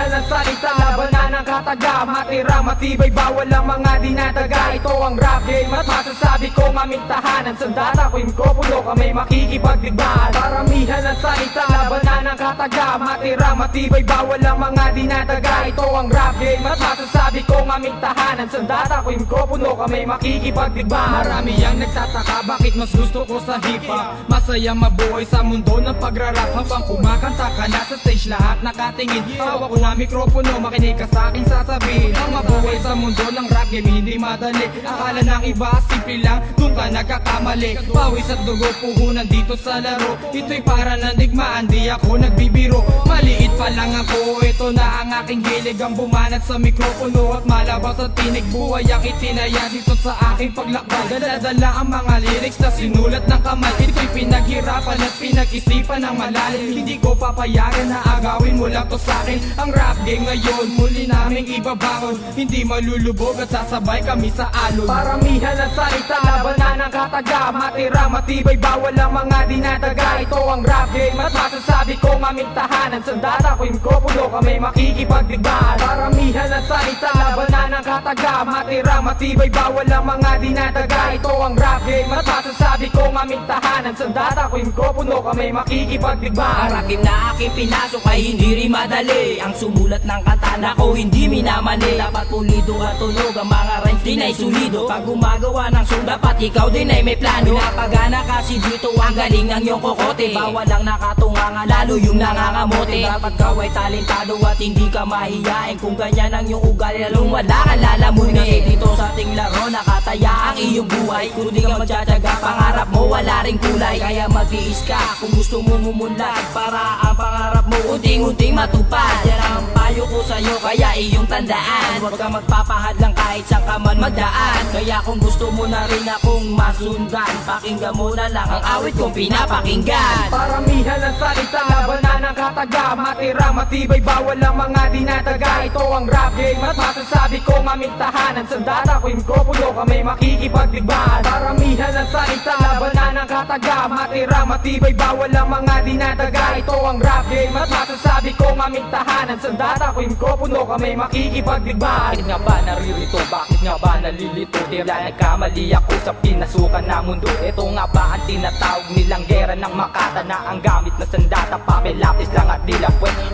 Paramihan ng salita, labanan ng kataga, matira matibay, bawal ang mga dinadaga. Ito ang rap game at masasabi kong aming tahanan. Sandata ko yung mikropono, kami makikipagdigmaan. Paramihan ng salita, labanan ng kataga, matira matibay, bawal ang mga dinadaga. Ito ang rap game at masasabi kong aming tahanan. Sandata ko yung mikropono, kami makikipagdigmaan. Marami ang nagtataka, bakit mas gusto ko sa hip-hop? Masaya mabuhay sa mundo ng pagrarap. Habang kumakanta ka na sa stage, lahat nakatingin. Hawak ko na mikropono, makinig ka sa aking sasabihin. Ang mabuhay sa mundo ng rap game hindi madali. Akala ng iba simple lang, dun ka nagkakamali. Pawis at dugo, puhunan dito sa laro. Ito'y para ng digmaan, di ako nagbibiro. Maliit pa lang ako, ito na ang aking hilig. Ang bumanat sa mikropono at malabas sa tinig. Buhay ang itinaya dito sa aking paglakbay. Dala-dala ang mga lyrics na sinulat ng kamay. Ito'y pinaghirapan at pinag-isipan ng malalim. Hindi ko papayagan na agawin mo lang to sa'kin. Ang rap game ngayon, muli naming ibabangon. Hindi malulubog at sasabay kami sa alon. Paramihan ng salita, labanan ng kataga, matira matibay, bawal ang mga dinadaga. Ito ang rap game at masasabi kong aming tahanan. Sandata ko yung mikropono, kami makikipagdigmaan. Paramihan ng salita, labanan ng kataga, matira matibay, bawal ang mga dinadaga. Ito ang rap game at masasabi kong aming tahanan. Sandata ko yung mikropono, kami makikipagdigmaan. Arakim na aking pinasok ay hindi rin madali. Ang sumulat ng kanta na ko hindi minamali. Dapat pulido at tunog ang mga rhymes din ay sulido. Pag gumagawa ng song dapat ikaw din ay may plano. Pinapagana kasi dito ang galing ng iyong kokote. Bawal lang nakatunganga, lalo yung nangangamote. Dapat ka ay talentado at hindi ka mahihain. Kung ganyan ang iyong ugali, lalong wala ka lalamunin. Kasi dito sa ating laro nakataya ang iyong buhay. Kung di ka magtsatsaga, pangarap mo wala ring kulay. Kaya mag-iis ka kung gusto mo mumunlad, para ang pangarap mo unting-unting matupad. Yan ang payo ko sa'yo, kaya iyong tandaan. Huwag ka magpapahad lang kahit saan ka man magdaan. Kaya kung gusto mo na rin akong masundan, pakinggan mo na lang ang awit kong pinapakinggan. Paramihan ng salita, labanan ng kataga, matira matibay, bawal ang mga dinadaga. Ito ang rap game at masasabi kong aming tahanan. Sandata ko yung mikropono, kami makikipagdigmaan. Paramihan ng salita, labanan ng kataga, matira matibay, bawal ang mga dinadaga. Ito ang rap game at masasabi kong aming tahanan. Sandata ko yung mikropono, kami makikipagdigmaan. Bakit nga ba naririto? Bakit nga ba nalilito? Tila nagkamali ako sa pinasukan na mundo. Ito nga ba ang tinatawag nilang gera ng Makata, na ang gamit na sandata, papel, lapis lang at dila.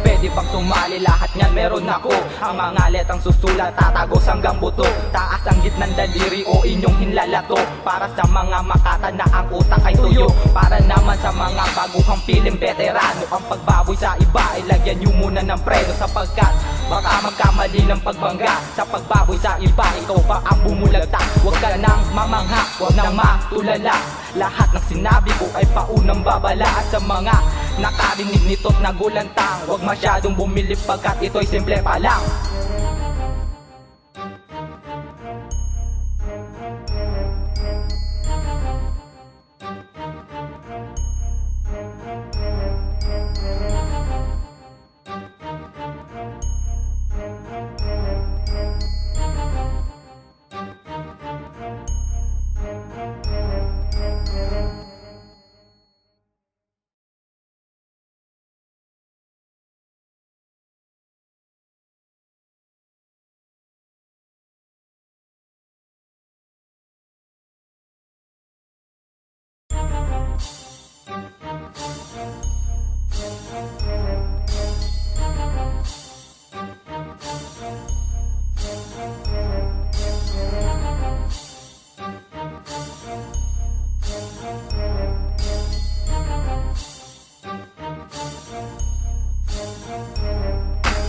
Pwede bang sumali? Lahat niyan meron ako. Ang mga letrang susulat, tatagos hanggang buto. Taas ang gitnang daliri o inyong hinlalato. Para sa mga Makata na ang utak ay tuyo. Para naman sa mga baguhang piling veterano, ang pagbaboy sa iba ay lagyan nyo muna ng preno. Sapagkat baka magkamali ng pagbangga. Sa pagbaboy sa iba, ikaw pa ang bumulagta. Huwag ka nang mamangha, huwag nang matulala. Lahat ng sinabi ko ay paunang babala. At sa mga nakarinig nito't nagulantang, huwag masyadong bumilip pagkat ito'y simple pa lang.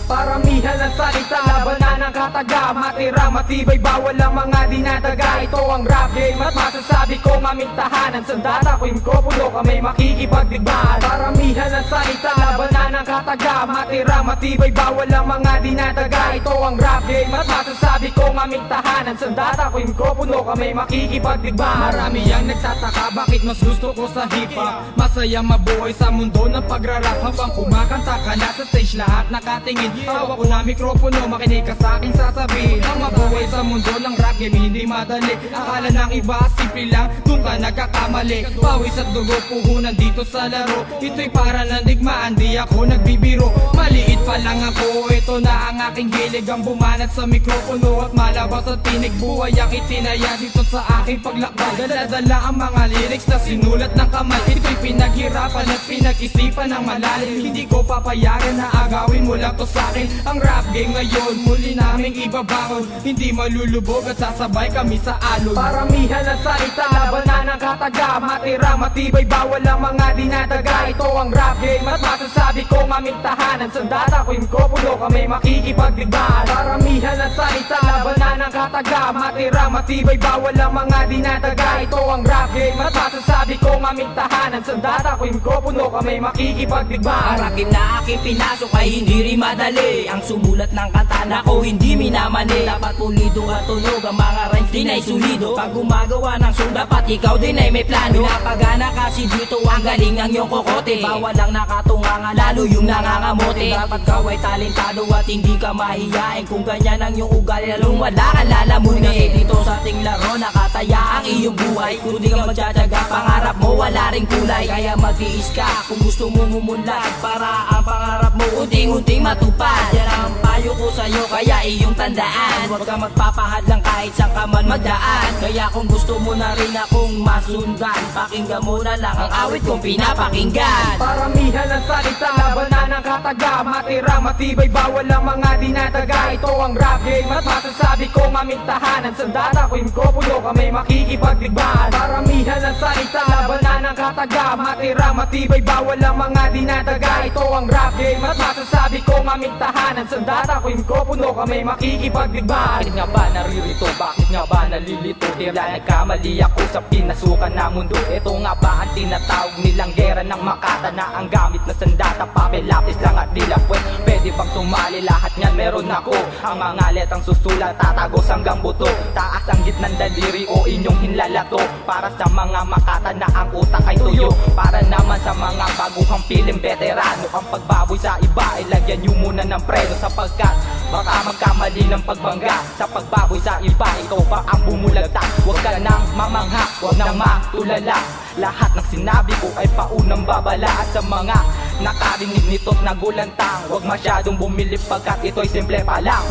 Paramihan ng salita, labanan ng kataga, matira matibay, bawal ang mga dinadaga. Ito ang rap game at masasabi kong aming tahanan. Sandata ko yung mikropono, kami makikipagdigmaan. Paramihan ng salita, labanan ng kataga, matira matibay, bawal ang mga dinadaga. Ito ang rap game at masasabi kong aming tahanan. Sandata ko yung mikropono, kami makikipagdigmaan. Marami ang nagtataka, bakit mas gusto ko sa hip-hop? Masaya mabuhay sa mundo ng pagrarap. Habang kumakanta ka na sa stage, lahat nakatingin. Hawak ko na mikropono, makinig ka sa sa aking sasabihin. Ang mabuhay sa mundo ng rap game hindi madali. Akala ng iba simple lang, dun ka nagkakamali. Pawis at dugo puhunan dito sa laro. Ito'y para ng digmaan, di ako nagbibiro. Maliit pa lang ako, ito na ang aking gilig. Ang bumanat sa mikropono at malabas at tinig. Buhay ang itinaya dito sa aking paglakbay. Dala-dala ang mga lyrics na sinulat ng kamay. Ito'y pinaghirapan at pinag-isipan ng malalim. Hindi ko papayagan na agawin mo lang to sa akin. Ang rap game ngayon muli naming ibabangon. Hindi malulubog at sasabay kami sa alon. Paramihan ng salita, labanan ng kataga. Matira, matibay, bawal ang mga dinadaga. Ito ang rap game at masasabi kong aming tahanan. Sandata ko yung kopulo, kami makikipagdigmaan. Paramihan ng salita, labanan ng kataga. Matira, matibay, bawal ang mga dinadaga. Ito ang rap game at masasabi kong aming tahanan. Sandata ko yung kopulo, kami makikipagdigmaan. Ang rap game na aking pinasok ay hindi rin madali. Ang sumulat ng kanta na ko hindi minamali. Dapat pulido at tunog ang mga rhymes din ay sulido. Pag gumagawa ng song dapat ikaw din ay may plano. Pinapagana kasi dito ang galing ng iyong kokote. Bawal lang nakatunganga lalo yung nangangamote. Dapat ka ay talentado at hindi ka mahihain. Kung ganyan ang iyong ugali lalong wala ka lalamunin. Kasi dito sa ating laro nakataya ang iyong buhay. Kung di ka magtsatsaga pangarap mo wala ring kulay. Kaya magtiis ka kung gusto mo mumunlad para ang pangarap mo unting-unting matupad. Yan ang payo ko sa'yo kaya iyong tandaan. Huwag ka magpapahad lang kahit saan ka man magdaan. Kaya kung gusto mo na rin akong masundan, pakinggan mo na lang ang awit kong pinapakinggan. Paramihan ng salita, labanan ng kataga. Matira, matibay, bawal ang mga dinadaga. Ito ang rap game at masasabi kong aming tahanan. Sandata ko yung kopulo, kami makikipagdigmaan. Paramihan ng salita, labanan ng kataga. Matira, matibay, bawal ang mga dinadaga. Ito ang rap game at masasabi kong aming tahanan. Sandata ko yung kopulo, kami makikipagdigmaan. Bakit nga ba naririto? Bakit nga ba nalilito? Tila nagkamali ako sa pinasukan na mundo. Ito nga ba ang tinatawag nilang gera ng Makata na ang gamit na sandata, papel, lapis lang at dila. Pwede bang sumali lahat niyan meron ako. Ang mga letang susulat tatagos hanggang buto. Taas ang gitnang daliri o inyong hinlalato. Para sa mga Makata na ang utak ay tuyo. Para naman sa mga baguhang piling veterano. Ang pagbaboy sa iba ay lagyan nyo muna ng preno. Sapagkat baka magkamali ng pagbangga. Sa pagbaboy sa iba, ikaw pa ang bumulagtak. Huwag ka nang mamangha, huwag nang matulala. Lahat ng sinabi ko ay paunang babala. At sa mga nakarinig nito't nagulantang, huwag masyadong bumilip pagkat ito'y simple pa lang.